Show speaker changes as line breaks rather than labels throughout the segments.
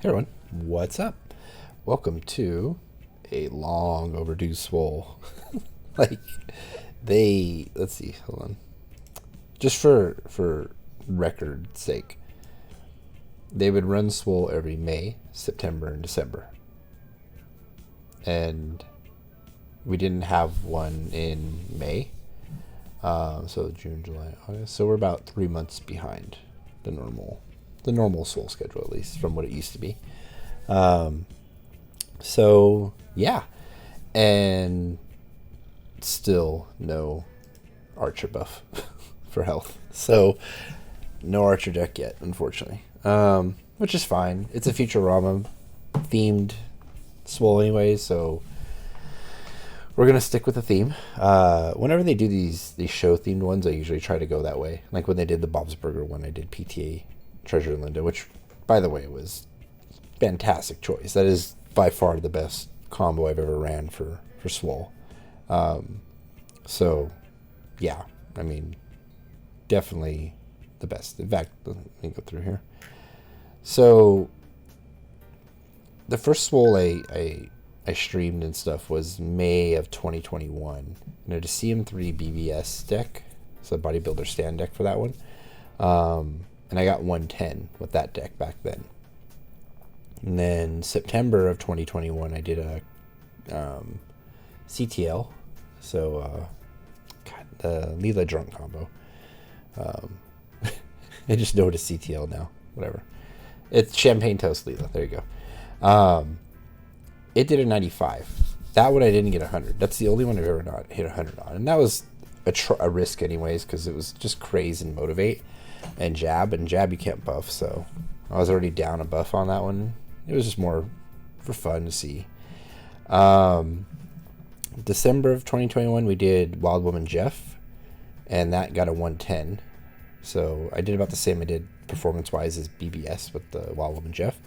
Hey everyone, what's up? Welcome to a long overdue Swole. like let's see, hold on. Just for record sake, they would run Swole every May, September, and December, and we didn't have one in May. So June, July, August. So we're about 3 months behind the normal Swole schedule, at least from what it used to be. So yeah, and still no Archer buff for health. So no Archer deck yet, unfortunately. Which is fine. It's a Futurama themed Swole anyway, so we're gonna stick with the theme. Whenever they do these show themed ones, I usually try to go that way. Like when they did the Bob's Burger one, I did PTA Treasure and Linda, which, by the way, was fantastic choice. That is by far the best combo I've ever ran for Swole. So yeah, I mean, definitely the best. In fact, let me go through here. So the first Swole I streamed and stuff was May of 2021. And I had a CM3 BBS deck, so a bodybuilder stand deck for that one. And I got 110 with that deck back then. And then September of 2021, I did a CTL, so the Leela drunk combo. I just know it as CTL now. Whatever. It's Champagne Toast Leela. There you go. It did a 95. That one I didn't get 100. That's the only one I've ever not hit 100 on. And that was a risk anyways, because it was just craze and motivate and jab. And jab you can't buff, so I was already down a buff on that one. It was just more for fun to see. December of 2021, we did Wild Woman Jeff, and that got a 110. So I did about the same I did performance-wise as BBS with the Wild Woman Jeff.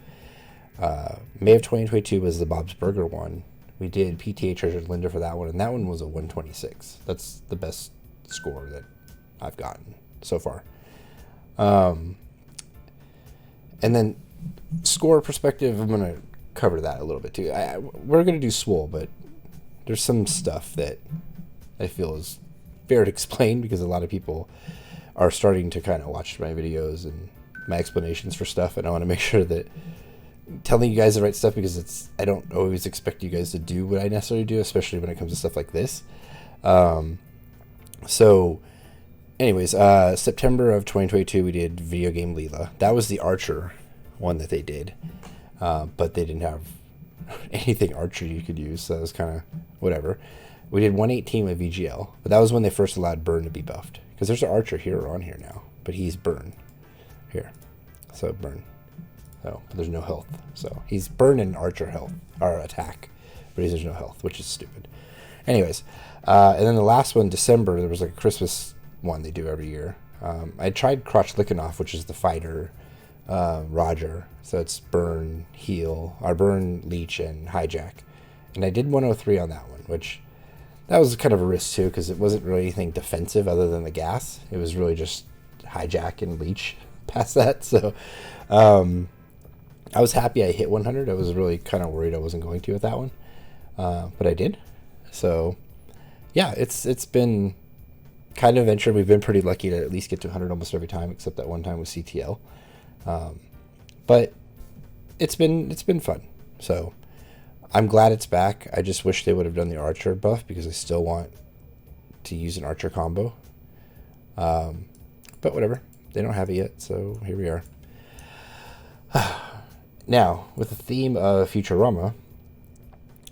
May of 2022 was the Bob's Burger one. We did PTA Treasure Linda for that one, and that one was a 126. That's the best score that I've gotten so far. And then score perspective, I'm going to cover that a little bit too. We're going to do Swole, but there's some stuff that I feel is fair to explain because a lot of people are starting to kind of watch my videos and my explanations for stuff, and I want to make sure that telling you guys the right stuff, because I don't always expect you guys to do what I necessarily do, especially when it comes to stuff like this. So anyways, September of 2022, we did Video Game Leela. That was the Archer one that they did, but they didn't have anything Archer you could use, so that was kind of whatever. We did 118 with VGL, but that was when they first allowed Burn to be buffed, because there's an Archer here on here now, but he's Burn here, so Burn. So, but there's no health, so he's Burn and Archer health or attack, but there's no health, which is stupid. Anyways, and then the last one, December, there was like a Christmas one they do every year. I tried Crotch Lickenoff, which is the fighter Roger, so it's Burn, Heal, or Burn, Leech, and Hijack, and I did 103 on that one, which that was kind of a risk too, because it wasn't really anything defensive other than the gas. It was really just Hijack and Leech past that. So I was happy I hit 100. I was really kind of worried I wasn't going to with that one, but I did. So yeah, it's been kind of an adventure. We've been pretty lucky to at least get to 100 almost every time, except that one time with CTL. But it's been fun. So I'm glad it's back. I just wish they would have done the Archer buff, because I still want to use an Archer combo. But whatever, they don't have it yet, so here we are. Now, with the theme of Futurama,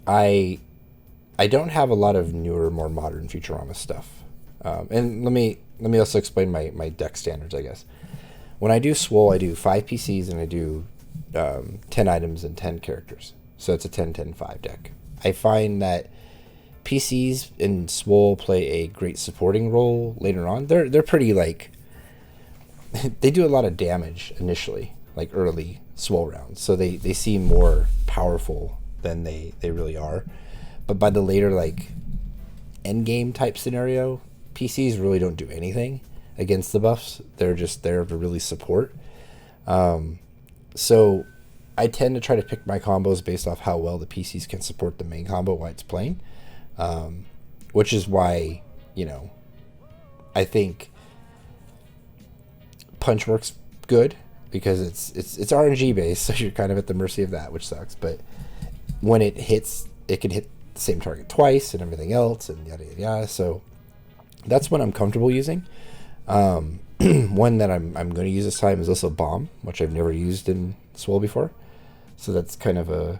I don't have a lot of newer, more modern Futurama stuff. And let me also explain my deck standards, I guess. When I do Swole, I do 5 PCs and I do 10 items and 10 characters. So it's a 10-10-5 deck. I find that PCs in Swole play a great supporting role later on. They're pretty, like, they do a lot of damage initially, like early Swole rounds. So they seem more powerful than they really are. But by the later, like, end game type scenario, PCs really don't do anything against the buffs. They're just there to really support. So I tend to try to pick my combos based off how well the PCs can support the main combo while it's playing, which is why, you know, I think punch works good because it's RNG based, so you're kind of at the mercy of that, which sucks. But when it hits, it can hit the same target twice and everything else and yada yada yada. So that's what I'm comfortable using. One that I'm going to use this time is also Bomb, which I've never used in Swole before. So that's kind of a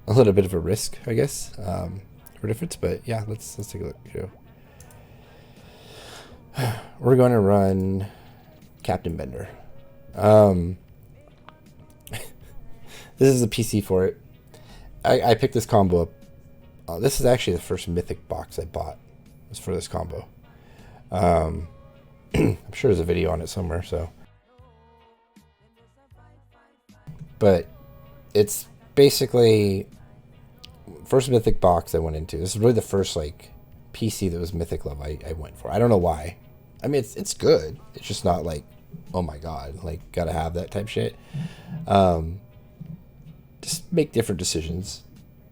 little bit of a risk, I guess, or difference. But yeah, let's take a look here. We're going to run Captain Bender. This is a PC for it. I picked this combo up. This is actually the first Mythic box I bought. It was for this combo. I'm sure there's a video on it somewhere. So, but it's basically first Mythic box I went into. This is really the first like PC that was Mythic level I went for. I don't know why. I mean, it's good. It's just not like, oh my god, like gotta have that type shit. Just make different decisions,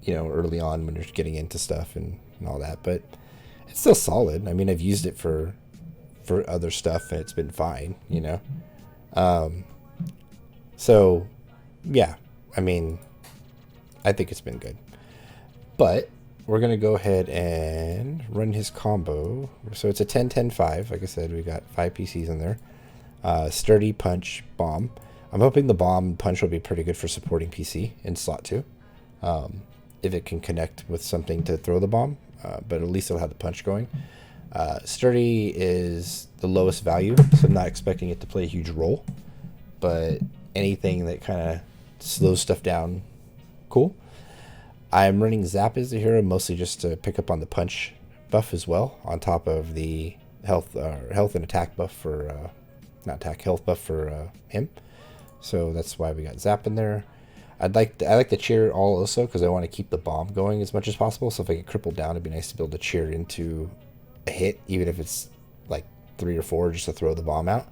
you know, early on when you're getting into stuff and all that. But it's still solid. I mean, I've used it for other stuff and it's been fine, you know. So yeah, I mean, I think it's been good. But we're going to go ahead and run his combo. So it's a 10-10-5. Like I said, we got 5 PCs in there. Sturdy, Punch, Bomb. I'm hoping the Bomb and Punch will be pretty good for supporting PC in slot 2. If it can connect with something to throw the Bomb. But at least it'll have the Punch going. Sturdy is the lowest value, so I'm not expecting it to play a huge role. But anything that kind of slows stuff down, cool. I'm running Zap as the hero, mostly just to pick up on the punch buff as well, on top of the health and attack buff for, not attack, health buff for him. So that's why we got Zap in there. I like the cheer all also because I want to keep the bomb going as much as possible. So if I get crippled down, it'd be nice to be able to cheer into a hit, even if it's like 3 or 4, just to throw the bomb out.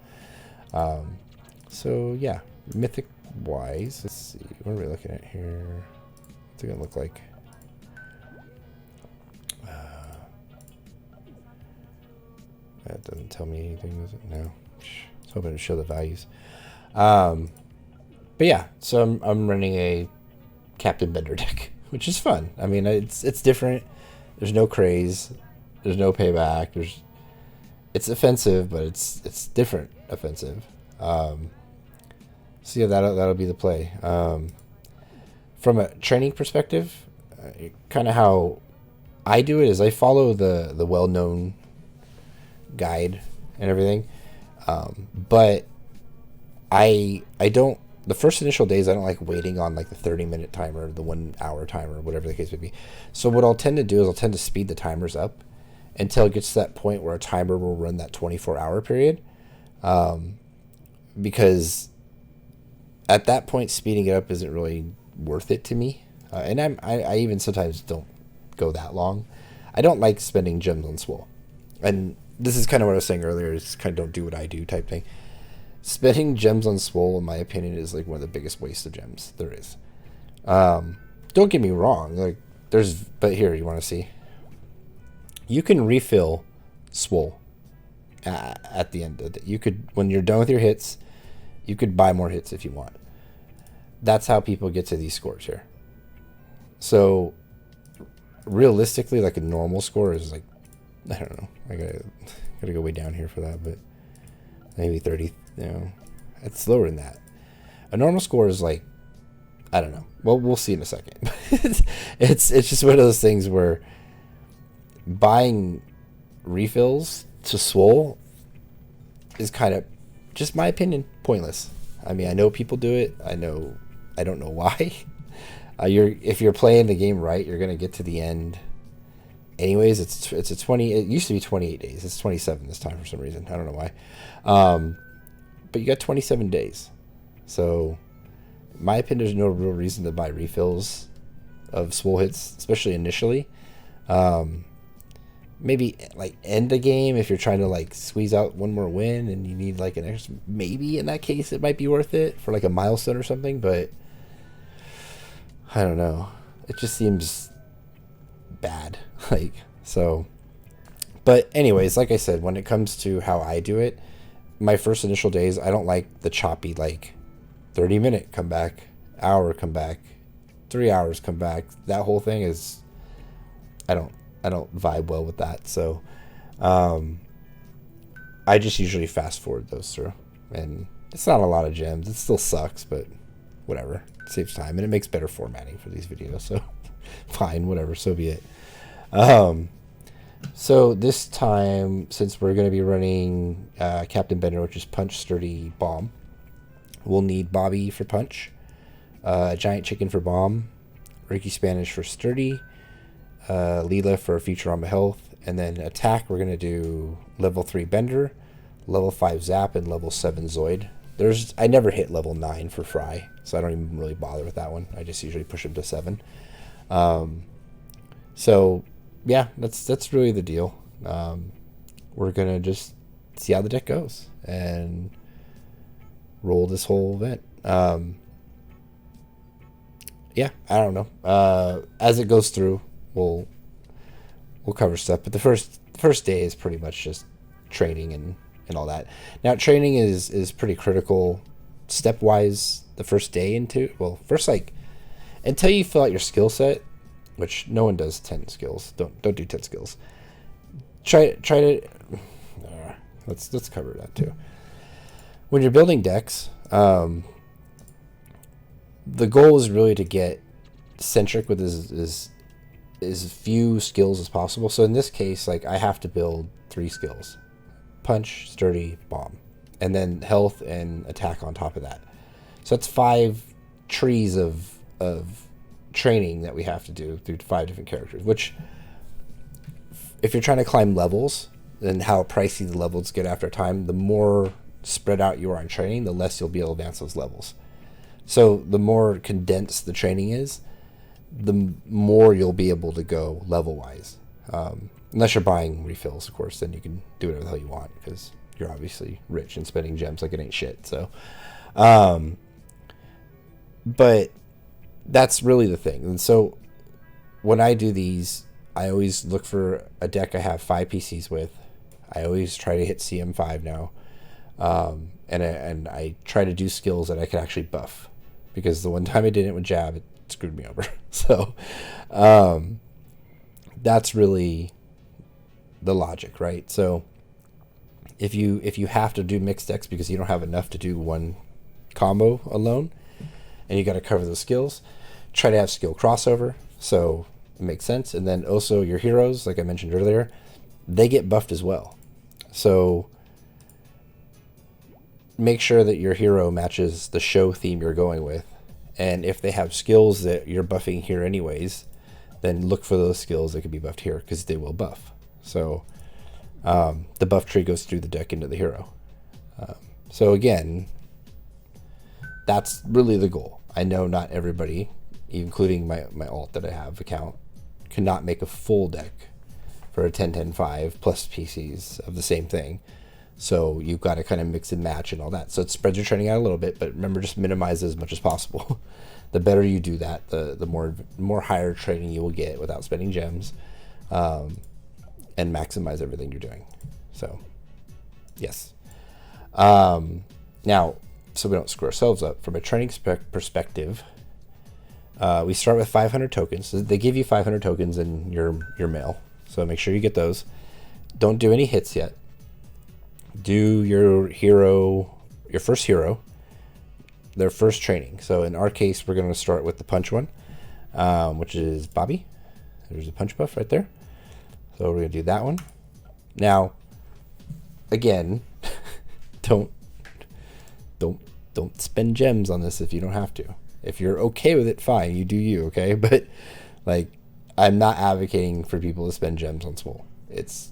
So yeah, Mythic wise, let's see, what are we looking at here? What's it gonna look like? That doesn't tell me anything, does it? No. I was hoping to show the values. But yeah, so I'm running a Captain Bender deck, which is fun. I mean, it's different. There's no craze. There's no payback. It's offensive, but it's different offensive. So yeah, that'll be the play. From a training perspective, kind of how I do it is I follow the well-known guide and everything, but I don't. The first initial days, I don't like waiting on like the 30-minute timer, the 1 hour timer, whatever the case may be. So what I'll tend to do is I'll tend to speed the timers up until it gets to that point where a timer will run that 24-hour period, because at that point speeding it up isn't really worth it to me, and I even sometimes don't go that long. I don't like spending gems on Swole, and this is kind of what I was saying earlier. It's kind of don't do what I do type thing. Spending gems on Swole, in my opinion, is like one of the biggest wastes of gems there is. Don't get me wrong, like but here, you want to see? You can refill Swole at the end of it. You could, when you're done with your hits, you could buy more hits if you want. That's how people get to these scores here. So realistically, like a normal score is like, I don't know, I gotta go way down here for that, but maybe 30. You know, it's lower than that. A normal score is like, I don't know. Well, we'll see in a second. it's just one of those things where buying refills to Swole is kind of, just my opinion, pointless. I mean, I know people do it. I don't know why. If you're playing the game right, you're gonna get to the end. Anyways, it's a 20. It used to be 28 days. It's 27 this time for some reason. I don't know why. But you got 27 days. So, in my opinion, there's no real reason to buy refills of Swole hits, especially initially. Maybe like end the game if you're trying to like squeeze out one more win and you need like an extra. Maybe in that case it might be worth it for like a milestone or something. But I don't know. It just seems bad. Like, so. But anyways, like I said, when it comes to how I do it, my first initial days, I don't like the choppy, like 30-minute come back, hour come back, 3 hours come back. That whole thing is, I don't vibe well with that. So, I just usually fast forward those through, and it's not a lot of gems. It still sucks, but whatever. It saves time, and it makes better formatting for these videos. So, fine, whatever. So be it. So this time, since we're going to be running Captain Bender, which is Punch, Sturdy, Bomb, we'll need Bobby for Punch, Giant Chicken for Bomb, Ricky Spanish for Sturdy, Leela for Futurama Health, and then attack, we're going to do level 3 Bender, level 5 Zap, and level 7 Zoid. I never hit level 9 for Fry, so I don't even really bother with that one. I just usually push him to 7. So yeah, that's really the deal. We're gonna just see how the deck goes and roll this whole event. Yeah, I don't know. As it goes through, we'll cover stuff. But the first day is pretty much just training and all that. Now, training is pretty critical stepwise. The first day first, like, until you fill out your skill set, which no one does 10 skills. Don't do 10 skills. Try to. Let's cover that too. When you're building decks, the goal is really to get centric with as few skills as possible. So in this case, like, I have to build 3 skills: Punch, Sturdy, Bomb, and then health and attack on top of that. So that's 5 trees of training that we have to do through 5 different characters, which, if you're trying to climb levels and how pricey the levels get after time, the more spread out you are on training, the less you'll be able to advance those levels. So the more condensed the training is, the more you'll be able to go level wise, unless you're buying refills, of course. Then you can do whatever the hell you want, because you're obviously rich and spending gems like it ain't shit. So but that's really the thing. And so when I do these, I always look for a deck I have 5 PCs with. I always try to hit CM5 now. And I try to do skills that I can actually buff, because the one time I did it with Jab, it screwed me over. So that's really the logic, right? So if you have to do mixed decks because you don't have enough to do one combo alone, and you got to cover those skills, try to have skill crossover, so it makes sense. And then also your heroes, like I mentioned earlier, they get buffed as well. So make sure that your hero matches the show theme you're going with. And if they have skills that you're buffing here anyways, then look for those skills that can be buffed here, because they will buff. So the buff tree goes through the deck into the hero. So again, that's really the goal. I know not everybody, including my alt that I have account, cannot make a full deck for a 10-10-5 plus PCs of the same thing. So you've got to kind of mix and match and all that. So it spreads your training out a little bit, but remember, just minimize it as much as possible. The better you do that, the more higher training you will get without spending gems, and maximize everything you're doing. So, yes. Now, so we don't screw ourselves up, from a training perspective, we start with 500 tokens. So they give you 500 tokens in your mail, so make sure you get those. Don't do any hits yet. Do your first hero, their first training. So in our case, we're going to start with the punch one, which is Bobby. There's a punch buff right there. So we're going to do that one. Now, again, don't spend gems on this if you don't have to. If you're okay with it, fine, you do you, okay? But, like, I'm not advocating for people to spend gems on Swole. It's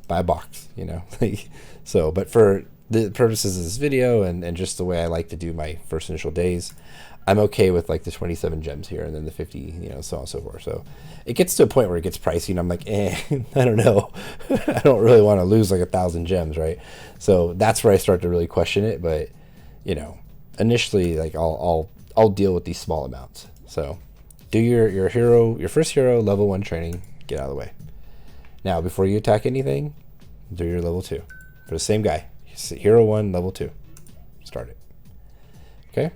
buy a box, you know? So, but for the purposes of this video and just the way I like to do my first initial days, I'm okay with, like, the 27 gems here and then the 50, you know, so on and so forth. So it gets to a point where it gets pricey and I'm like, I don't know. I don't really want to lose like 1,000 gems, right? So that's where I start to really question it. But, you know, initially, like, I'll deal with these small amounts. So do your first hero level 1 training, get out of the way. Now, before you attack anything, do your level 2 for the same guy. Hero 1, level 2. Start it. Okay?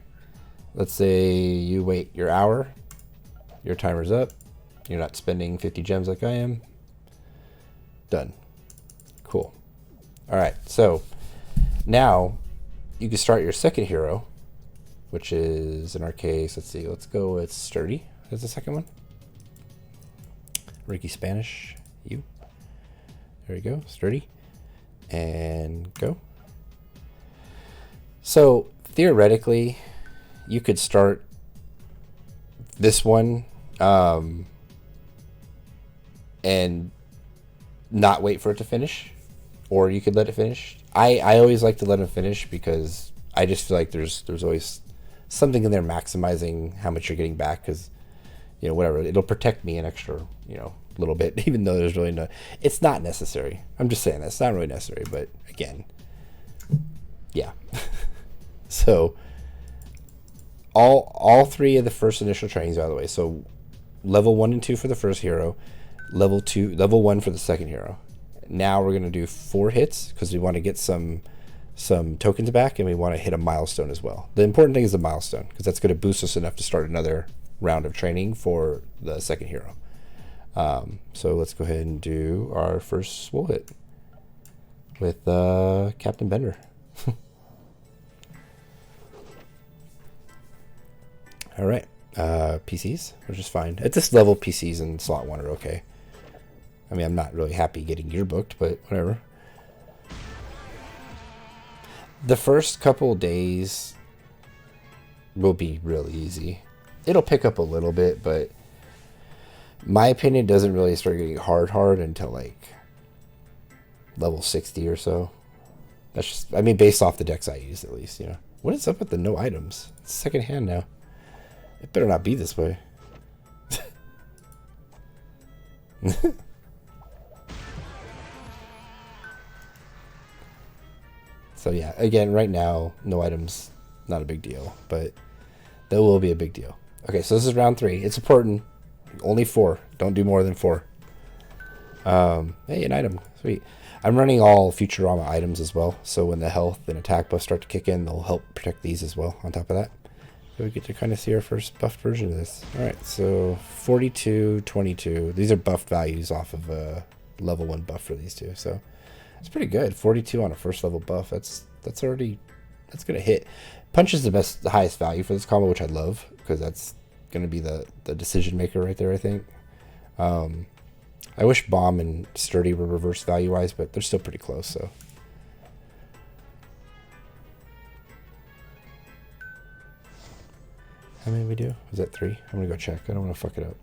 Let's say you wait your hour. Your timer's up. You're not spending 50 gems like I am. Done. Cool. All right, so now you can start your second hero, which is, in our case, let's see, let's go with Sturdy as the second one. Ricky Spanish, you. There you go, Sturdy. And go. So theoretically, you could start this one and not wait for it to finish, or you could let it finish. I always like to let it finish because I just feel like there's always something in there maximizing how much you're getting back, because, you know, whatever, it'll protect me an extra, you know, little bit, even though there's really no, it's not necessary. I'm just saying that's not really necessary, but again, yeah. So all three of the first initial trainings, by the way. So level 1 and 2 for the first hero, level 1 for the second hero. Now we're going to do 4 hits because we want to get some tokens back, and we want to hit a milestone as well. The important thing is the milestone, because that's going to boost us enough to start another round of training for the second hero. So let's go ahead and do our first Swole hit with Captain Bender. All right, PCs are just fine. At this level, PCs and slot 1 are okay. I mean, I'm not really happy getting yearbooked, but whatever. The first couple days will be really easy. It'll pick up a little bit, but my opinion doesn't really start getting hard until like level 60 or so. That's just, I mean, based off the decks I use, at least, you know. What is up with the no items? It's second hand now. It better not be this way. So yeah, again, right now, no items, not a big deal, but that will be a big deal. Okay, so this is round 3. It's important. Only 4. Don't do more than 4. Hey, an item. Sweet. I'm running all Futurama items as well, so when the health and attack buffs start to kick in, they'll help protect these as well on top of that. So we get to kind of see our first buffed version of this. All right, so 42, 22. These are buffed values off of a level 1 buff for these two, so it's pretty good. 42 on a first level buff. That's gonna hit. Punch is the highest value for this combo, which I love, because that's gonna be the decision maker right there, I think. I wish Bomb and Sturdy were reverse value wise, but they're still pretty close. So how many we do? Was that 3? I'm gonna go check. I don't want to fuck it up.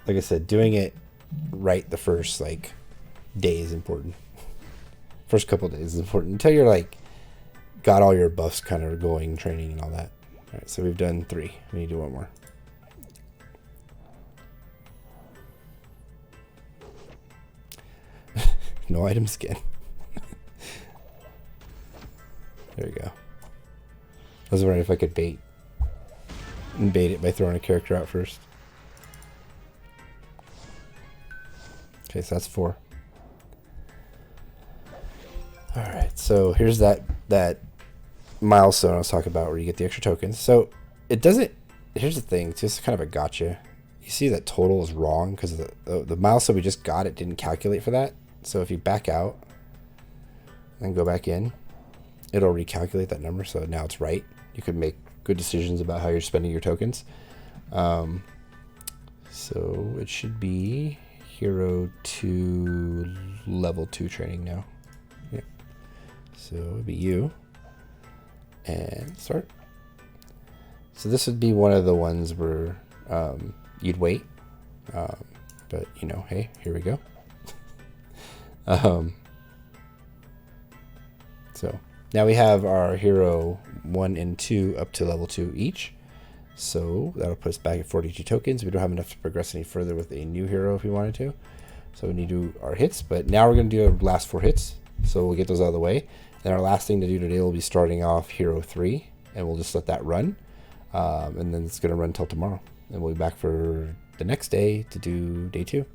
Like I said, doing it right the first like day is important. First couple days is important until you're like got all your buffs kind of going, training and all that. All right, so we've done 3. We need to do 1 more. No items again. There we go. I was wondering if I could bait it by throwing a character out first. Okay, so that's 4. All right, so here's that milestone I was talking about where you get the extra tokens. So it doesn't. Here's the thing, it's just kind of a gotcha. You see that total is wrong because the milestone we just got, it didn't calculate for that. So if you back out and go back in, it'll recalculate that number. So now it's right. You can make good decisions about how you're spending your tokens. So it should be Hero 2 level 2 training now. Yep. So it'd be you. And start. So this would be one of the ones where you'd wait. But, you know, hey, here we go. So now we have our hero 1 and 2 up to level 2 each. So that'll put us back at 42 tokens. We don't have enough to progress any further with a new hero if we wanted to. So we need to do our hits, but now we're going to do our last 4 hits. So we'll get those out of the way. Then our last thing to do today will be starting off hero 3, and we'll just let that run. And then it's going to run until tomorrow. And we'll be back for the next day to do day 2.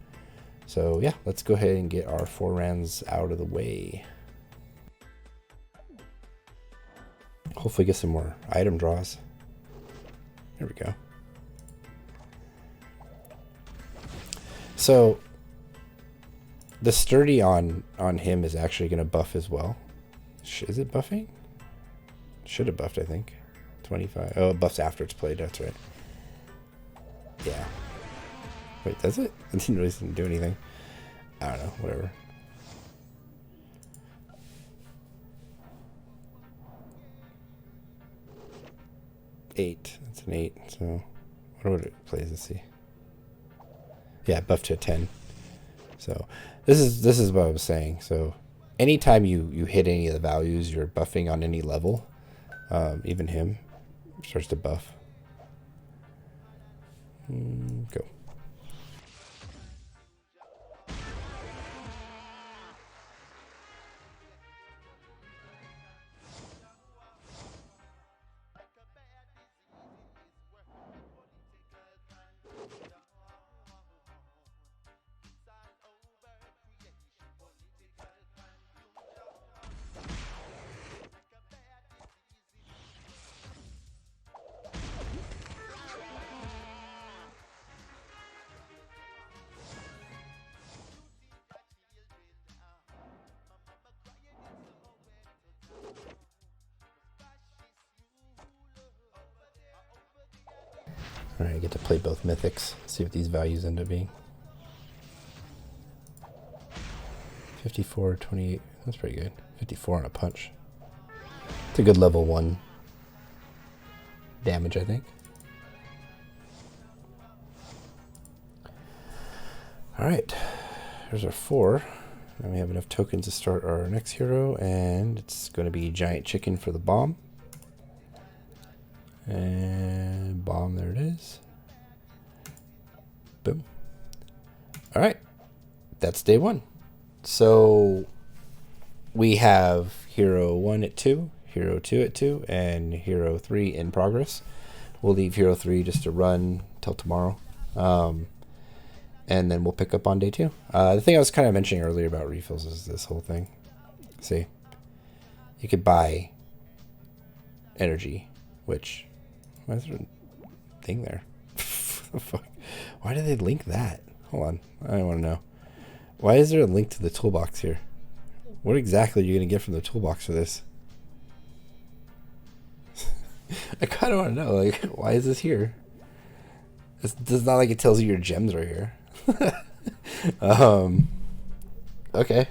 So yeah, let's go ahead and get our 4 rounds out of the way. Hopefully get some more item draws. There we go. So the sturdy on him is actually going to buff as well. Is it buffing? Should have buffed, I think. 25. Oh, it buffs after it's played. That's right. Yeah. Wait, does it? I didn't really do anything. I don't know. Whatever. Eight. That's an 8. So, what would it plays? Let's see. Yeah, buff to a 10. So, this is what I was saying. So, anytime you hit any of the values, you're buffing on any level. Even him starts to buff. Go. Alright, I get to play both mythics. See what these values end up being. 54, 28. That's pretty good. 54 on a punch. It's a good level 1 damage, I think. Alright, here's our 4. Now we have enough tokens to start our next hero, and it's going to be Giant Chicken for the bomb. And bomb, there it is. Boom. Alright, that's day 1. So we have hero 1 at 2, hero 2 at 2, and hero 3 in progress. We'll leave hero 3 just to run till tomorrow. And then we'll pick up on day 2. The thing I was kind of mentioning earlier about refills is this whole thing. See, you could buy energy, which, why is there a thing there? What the fuck? Why did they link that? Hold on, I want to know. Why is there a link to the toolbox here? What exactly are you going to get from the toolbox for this? I kind of want to know, like, why is this here? It's not like it tells you your gems right here. Okay.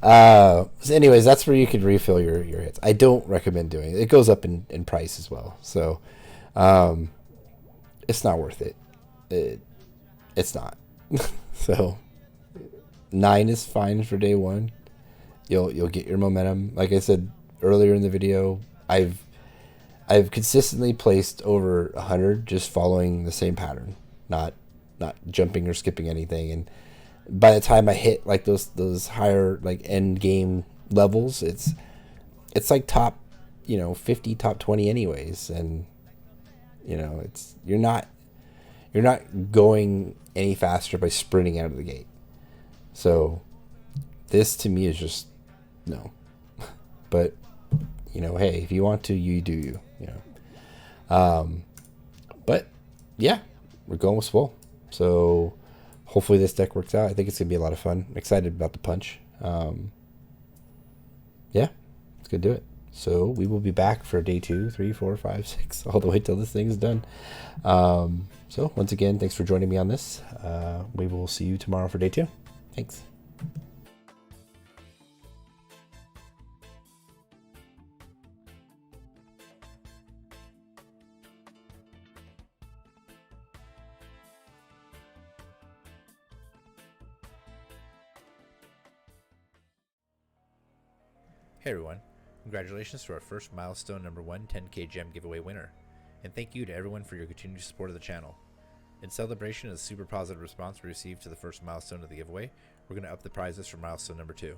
So anyways, that's where you could refill your hits. I don't recommend doing it. It goes up in price as well. So it's not worth it. It's not. So 9 is fine for day 1. You'll get your momentum. Like I said earlier in the video, I've consistently placed over 100 just following the same pattern, not jumping or skipping anything. And by the time I hit like those higher like end game levels, it's like top 50, top 20 anyways. And it's you're not going any faster by sprinting out of the gate. So this to me is just no. But hey, if you want to, you do you. But yeah, we're going with Swole. So hopefully this deck works out. I think it's gonna be a lot of fun. I'm excited about the punch. Yeah, let's go do it. So we will be back for day 2, 3, 4, 5, 6, all the way till this thing's done. So once again, thanks for joining me on this. We will see you tomorrow for day 2. Thanks. Hey everyone, congratulations to our first milestone number 1 10k gem giveaway winner, and thank you to everyone for your continued support of the channel. In celebration of the super positive response we received to the first milestone of the giveaway, we're going to up the prizes for milestone number 2.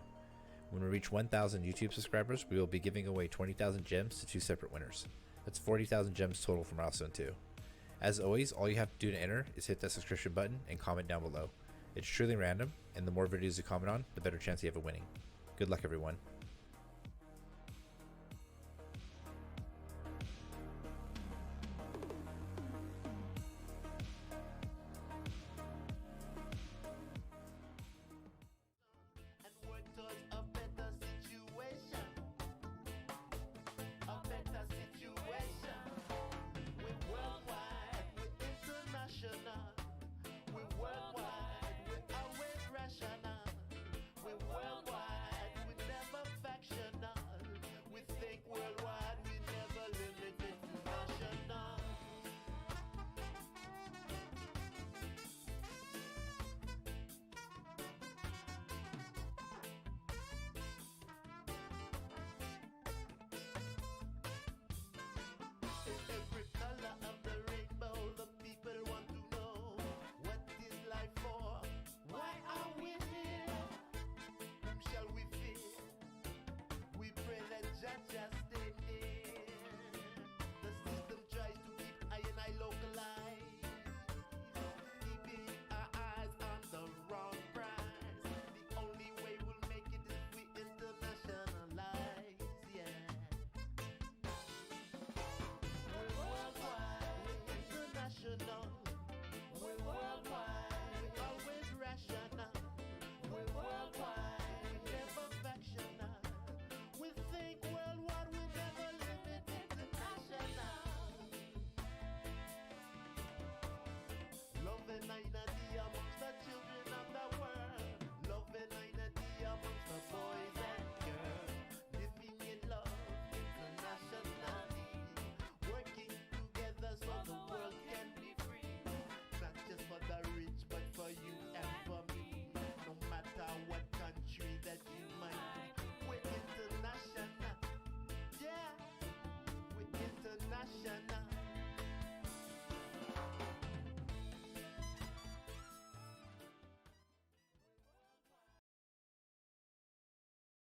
When we reach 1,000 YouTube subscribers, we will be giving away 20,000 gems to 2 separate winners. That's 40,000 gems total for Milestone 2. As always, all you have to do to enter is hit that subscription button and comment down below. It's truly random, and the more videos you comment on, the better chance you have of winning. Good luck, everyone.
We're worldwide, we're always rational. We're worldwide.